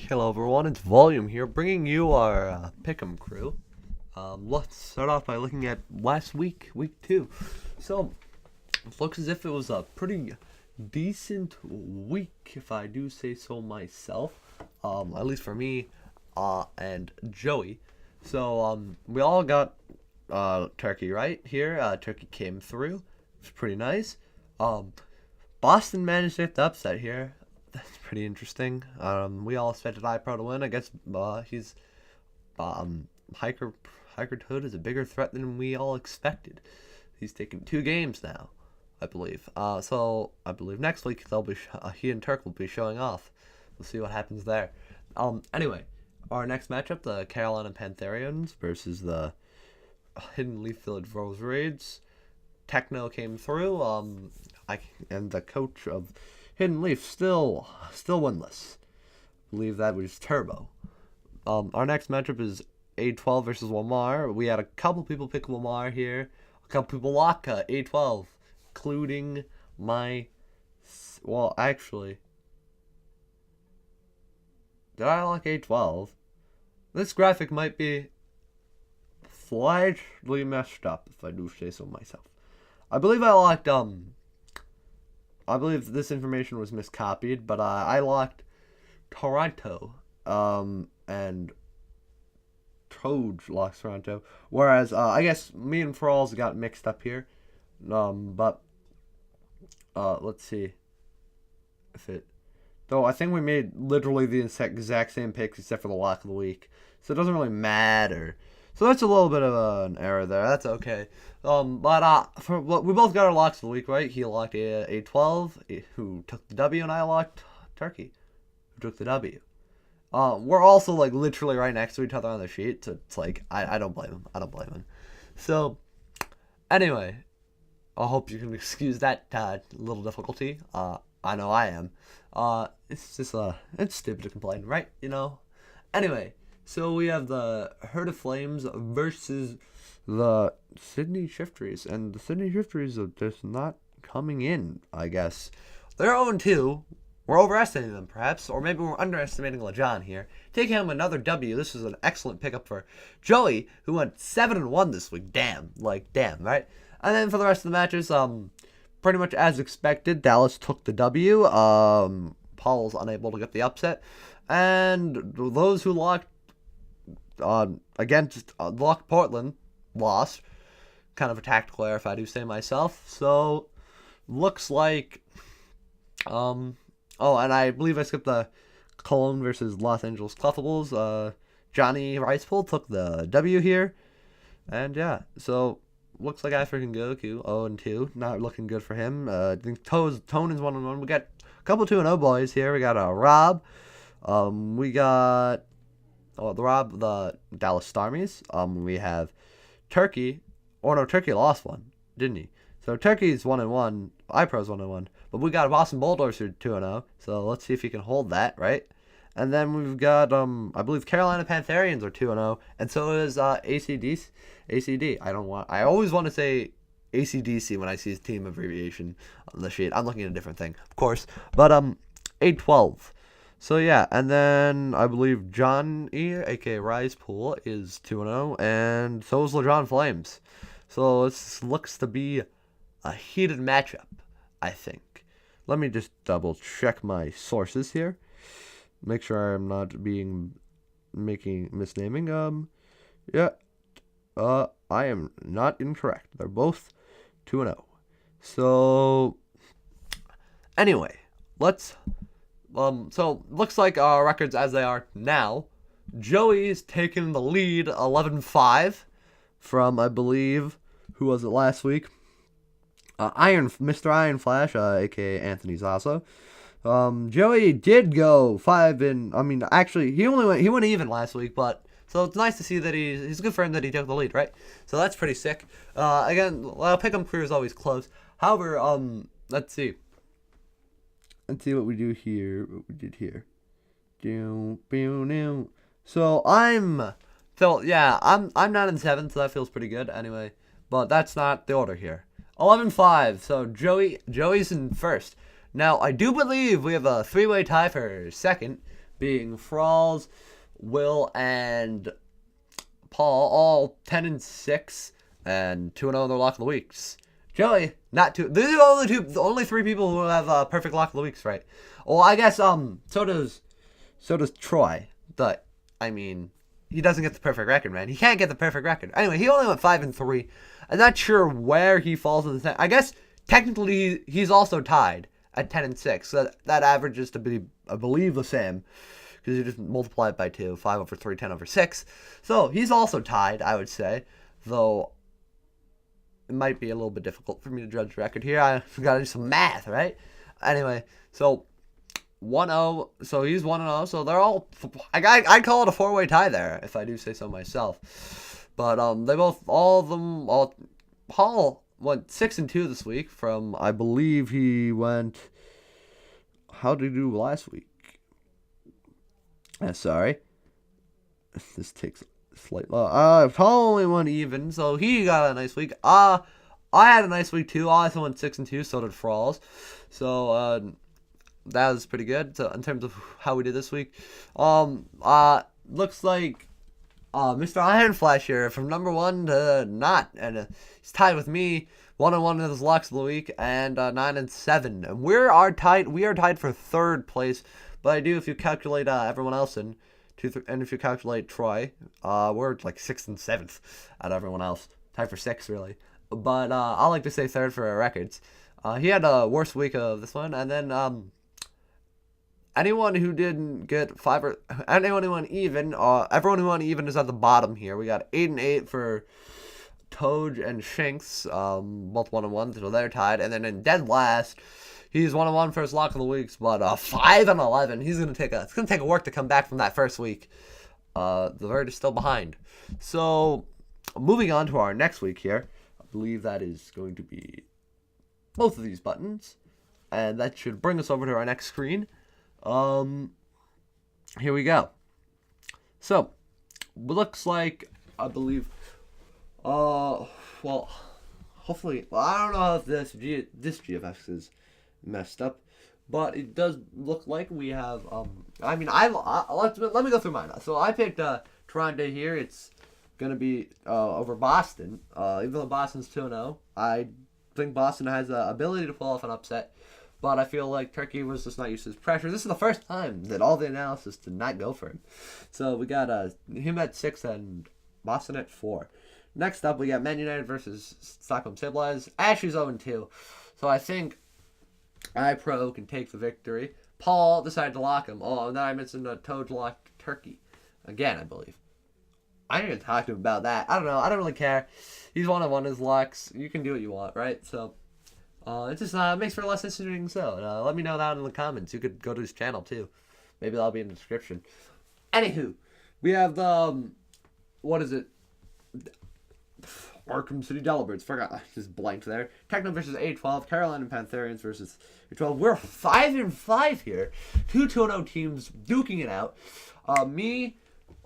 Hello everyone, it's Volume here, bringing you our Pick'em crew. Let's start off by looking at last week, week 2. So, it looks as if it was a pretty decent week, if I do say so myself. At least for me and Joey. So, we all got Turkey right here. Turkey came through. It's pretty nice. Boston managed to get the upset here. That's pretty interesting. We all expected iPro to win. I guess he's Hiker Toad is a bigger threat than we all expected. He's taken 2 games now, I believe. So I believe next week they'll be he and Turk will be showing off. We'll see what happens there. Anyway, our next matchup: the Carolina Pantherians versus the Hidden Leaf Village Rose Raids. Techno came through. And the coach of Hidden Leaf still winless. I believe that was Turbo. Our next matchup is A12 versus Lamar. We had a couple people pick Lamar here. A couple people lock A12, including my... Well, actually... Did I lock A12? This graphic might be slightly messed up, if I do say so myself. I believe I locked, I believe this information was miscopied, but I locked Toronto, and Troj locks Toronto, whereas I guess me and Frawls got mixed up here, but let's see if it, though I think we made literally the exact same picks except for the lock of the week, so it doesn't really matter. So that's a little bit of an error there. That's okay. But we both got our locks of the week, right? He locked A12, who took the W, and I locked Turkey, who took the W. We're also like literally right next to each other on the sheet, so it's like I don't blame him. I don't blame him. So anyway, I hope you can excuse that little difficulty. I know I am. It's just it's stupid to complain, right? You know. Anyway. So we have the Hurtiflames versus the Sydney Shifties, and the Sydney Shifties are just not coming in, I guess. They're 0-2. We're overestimating them, perhaps, or maybe we're underestimating Lejon here. Taking him another W. This is an excellent pickup for Joey, who went 7-1 this week. Damn, right? And then for the rest of the matches, pretty much as expected, Dallas took the W. Paul's unable to get the upset, and those who locked against locked Portland lost. Kind of a tactical error, if I do say myself. So looks like and I believe I skipped the Cologne versus Los Angeles Cluffables. Johnny Ricepool took the W here, and yeah, so looks like African Goku 0-2, not looking good for him. I think Tone is 1-1. We got a couple 2-0 boys here. We got Rob. We got the Dallas Starmies. We have Turkey. Or no, Turkey lost one, didn't he? So Turkey's 1-1. iPro's 1-1. But we got Boston Bulldogs who 2-0. So let's see if he can hold that, right? And then we've got I believe Carolina Pantherians are 2-0, and so is ACD. I always want to say ACDC when I see his team abbreviation on the sheet. I'm looking at a different thing, of course. But 8-12. So yeah, and then I believe John E, aka Risepool, is 2-0, and so is Lejon Flames. So this looks to be a heated matchup, I think. Let me just double check my sources here. Make sure I'm not misnaming. Yeah. I am not incorrect. They're both 2-0. So anyway, let's so looks like our records as they are now. Joey's taken the lead 11-5 from, I believe, who was it last week? Mr. Iron Flash, aka Anthony Zasso. Joey did go 5 in. I mean, actually, he went even last week, but so it's nice to see that he's good for him that he took the lead, right? So that's pretty sick. Again, pick'em career is always close. However, let's see. Let's see what we do here. What we did here. So I'm not in 7th, so that feels pretty good. Anyway, but that's not the order here. 11-5. So Joey's in first. Now I do believe we have a 3-way tie for second, being Frawls, Will, and Paul, all 10-6 and 2-0 in their lock of the weeks. Joey, not two. These are the only three people who have perfect lock of the weeks, right? Well, I guess so does Troy. But I mean, he doesn't get the perfect record, man. He can't get the perfect record. Anyway, he only went 5-3. I'm not sure where he falls in the. I guess technically he's also tied at 10-6. So that averages to be, I believe, the same. Because you just multiply it by 2, 5/3, 10/6. So he's also tied, I would say. Though it might be a little bit difficult for me to judge the record here. I gotta do some math, right? Anyway, so 1-0. So he's 1-0. So they're all. I'd call it a 4-way tie there, if I do say so myself. But they both, all of them, Paul went 6-2 this week. From, I believe he went. How did he do last week? Sorry. This takes a slight low. Paul only went even, so he got a nice week. I had a nice week too. I also went 6-2, so did Frawls. So that was pretty good. So in terms of how we did this week, looks like Mr. Iron Flash here from number 1 to not, and he's tied with me. 1-1 in his locks of the week, and 9-7, and we are tied for 3rd place. But I do, if you calculate everyone else in, and if you calculate Troy, we're like 6th and 7th out of everyone else. Tied for 6th, really. But I like to say 3rd for our records. He had a worst week of this one, and then anyone who didn't get anyone who went even, everyone who went even is at the bottom here. We got 8-8 for Toad and Shinx, both 1-1, so they're tied. And then in dead last, he's 1-1 for his lock of the weeks, but 5-11. It's gonna take a work to come back from that first week. The Verd is still behind. So moving on to our next week here, I believe that is going to be both of these buttons, and that should bring us over to our next screen. Here we go. So looks like, I believe, well, hopefully, I don't know if this GFX is messed up, but it does look like we have, let me go through mine. So I picked Toronto here. It's going to be over Boston, even though Boston's 2-0. I think Boston has the ability to pull off an upset, but I feel like Turkey was just not used to his pressure. This is the first time that all the analysis did not go for him. So we got him at 6 and Boston at 4. Next up, we got Man United versus Stockholm Sabres. Ashley's 0-2. So I think iPro can take the victory. Paul decided to lock him. Oh, and then I mentioned Toad locked Turkey. Again, I believe. I didn't even talk to him about that. I don't know. I don't really care. He's 1-1 his locks. You can do what you want, right? So it just makes for a less interesting. So let me know that in the comments. You could go to his channel too. Maybe that'll be in the description. Anywho, we have what is it? Arkham City Delibirds. Forgot. I just blanked there. Techno versus A12. Carolina Pantherians versus A12. We're 5-5 here. 2-0 teams duking it out. Me,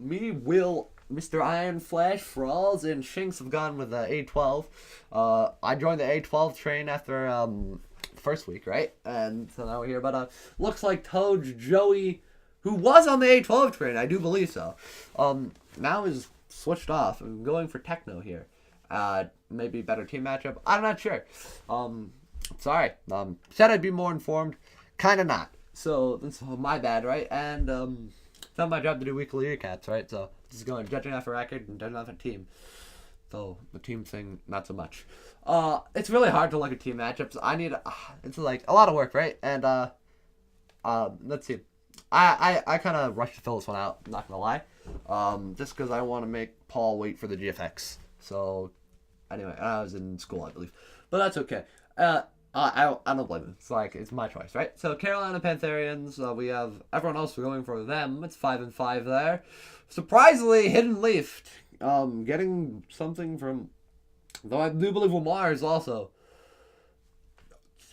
Will, Mr. Iron Flash, Frawls, and Shinx have gone with A12. I joined the A12 train after first week, right? And so now we're here. But looks like Toad, Joey, who was on the A12 train, I do believe so, now is switched off. I'm going for Techno here. Maybe better team matchup. I'm not sure. Sorry. Said I'd be more informed. Kind of not. So that's my bad, right? And it's not my job to do weekly recaps, right? So just going judging off a record and judging off a team. So the team thing, not so much. It's really hard to look at team matchups. It's like a lot of work, right? And let's see. I kind of rushed to fill this one out. I'm not gonna lie. Just because I want to make Paul wait for the GFX. So anyway, I was in school, I believe, but that's okay. I don't blame him. It's my choice, right? So Carolina Pantherians, we have everyone else going for them. It's 5-5 there. Surprisingly, Hidden Leaf, getting something from, though I do believe Lamar is also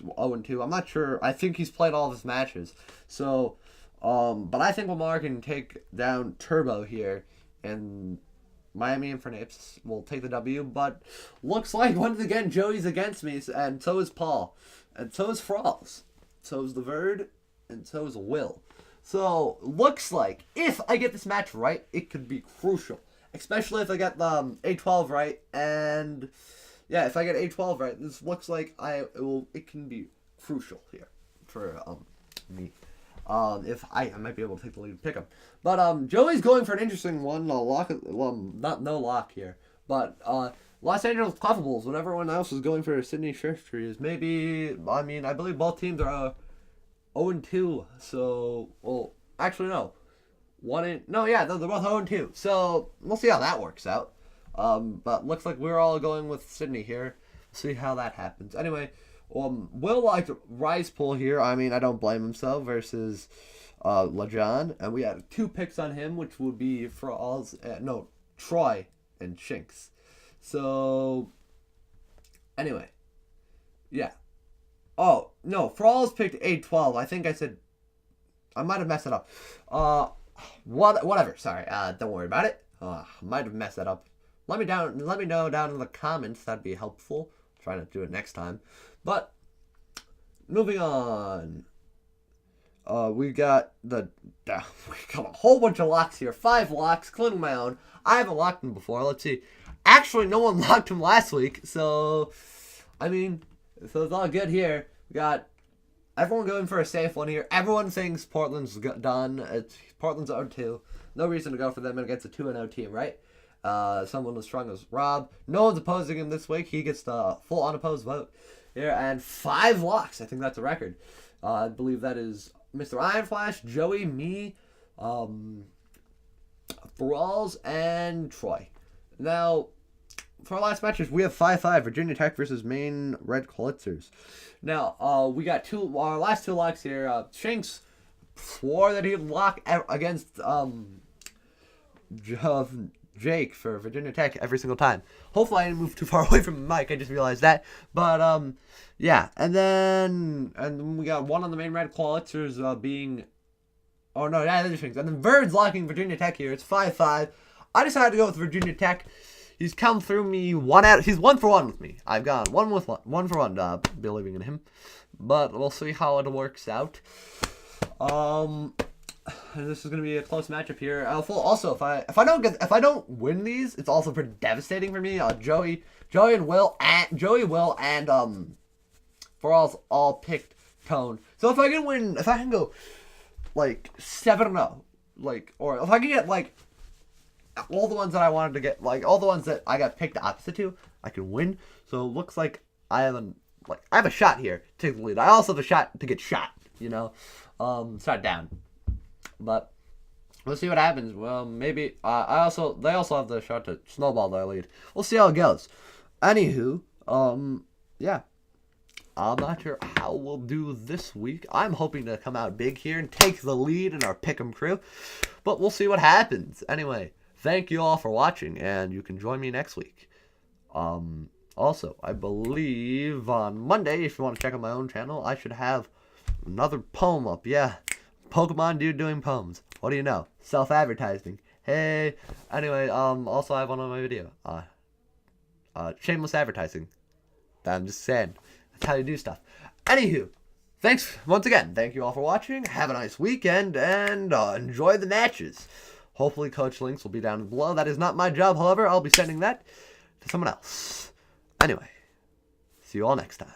0-2. I'm not sure. I think he's played all of his matches. So, but I think Lamar can take down Turbo here, and Miami and Froakies will take the W, but looks like once again Joey's against me, and so is Paul, and so is Frawls, so is the Verd, and so is Will. So, looks like if I get this match right, it could be crucial. Especially if I get the A12 right. And, yeah, if I get A12 right, this looks like it can be crucial here for me. If I might be able to take the lead and pick him. But Joey's going for an interesting one. No lock here. But Los Angeles Cleffables, when everyone else is going for Sydney Shrewsbury, maybe, I believe both teams are 0-2. So, well, actually, no. They're both 0-2. So, we'll see how that works out. But looks like we're all going with Sydney here. See how that happens. Anyway, Will liked Rise Pool here. I don't blame him so, versus Lejon. And we had 2 picks on him, which would be Troy and Shinx. So, anyway. Yeah. Oh, no. Frall's picked A12. I think I said... I might have messed it up. Whatever. Sorry. Don't worry about it. Might have messed that up. Let me know down in the comments. That'd be helpful. Try not to do it next time. But, moving on. We got a whole bunch of locks here. 5 locks, including my own. I haven't locked them before. Let's see. Actually, no one locked him last week. So, so it's all good here. We got everyone going for a safe one here. Everyone thinks Portland's done. Portland's 0-2. No reason to go for them against a 2-0 team, right? Someone as strong as Rob. No one's opposing him this week. He gets the full unopposed vote here. And 5 locks. I think that's a record. I believe that is Mr. Iron Flash, Joey, me, Thralls, and Troy. Now, for our last matches, we have 5-5, Virginia Tech versus Maine Red Clitzers. Now, we got our last 2 locks here. Shinx swore that he'd lock against Jake for Virginia Tech every single time. Hopefully I didn't move too far away from the mic. I just realized that. But, yeah. And then we got one on the Maine Red Clitzers being... Oh, no, yeah, there's Shinx. And then Verd's locking Virginia Tech here. It's 5-5. I decided to go with Virginia Tech. He's come through me he's 1 for 1 with me. I've gone 1 for 1, believing in him. But we'll see how it works out. This is gonna be a close matchup here. Also, if I don't win these, it's also pretty devastating for me. Joey and Will and for all picked Tone. So if I can go like 7-0, or if I can get all the ones that I wanted to get, all the ones that I got picked opposite to, I can win. So it looks like I have a shot here to take the lead. I also have a shot to get shot, shot down. But we'll see what happens. Well, maybe they also have the shot to snowball their lead. We'll see how it goes. Anywho, yeah. I'm not sure how we'll do this week. I'm hoping to come out big here and take the lead in our Pick'em crew. But we'll see what happens. Anyway, thank you all for watching, and you can join me next week. Also, I believe on Monday, if you want to check out my own channel, I should have another poem up. Yeah, Pokemon dude doing poems. What do you know? Self-advertising. Hey. Anyway, also I have one on my video. Shameless advertising. I'm just saying. That's how you do stuff. Anywho, thanks once again. Thank you all for watching. Have a nice weekend, and enjoy the matches. Hopefully Coach Links will be down below. That is not my job, however. I'll be sending that to someone else. Anyway, see you all next time.